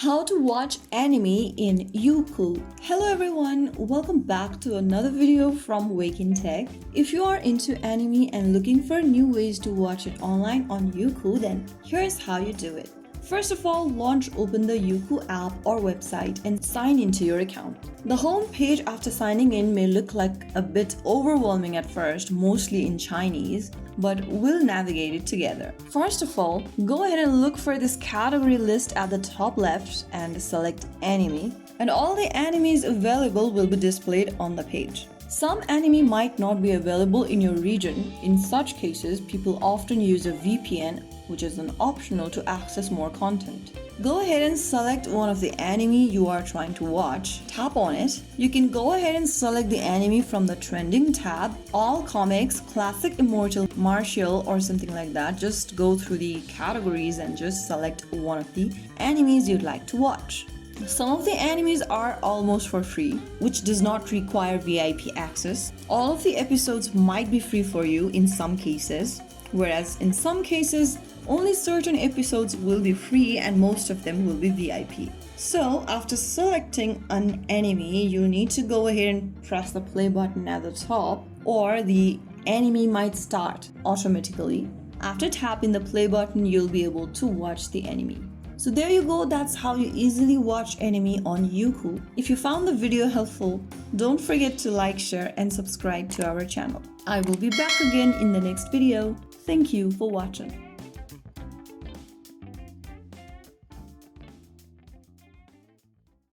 How to watch anime in Youku. Hello everyone, welcome back to another video from Wake&Tech. If you are into anime and looking for new ways to watch it online on Youku, then here's how you do it. First of all, open the Youku app or website and sign into your account. The home page after signing in may look like a bit overwhelming at first, mostly in Chinese, but we'll navigate it together. First of all, go ahead and look for this category list at the top left and select anime, and all the animes available will be displayed on the page. Some anime might not be available in your region. In such cases, people often use a VPN, which is an optional to access more content. Go ahead and select one of the anime you are trying to watch. Tap on it. You can go ahead and select the anime from the trending tab, all comics, classic, immortal, martial, or something like that. Just go through the categories and just select one of the animes you'd like to watch. Some of the animes are almost for free, which does not require VIP access. All of the episodes might be free for you in some cases, whereas in some cases, only certain episodes will be free and most of them will be VIP. So after selecting an anime, you need to go ahead and press the play button at the top, or the anime might start automatically. After tapping the play button, you'll be able to watch the anime. So there you go, that's how you easily watch anime on Youku. If you found the video helpful, don't forget to like, share, and subscribe to our channel. I will be back again in the next video. Thank you for watching.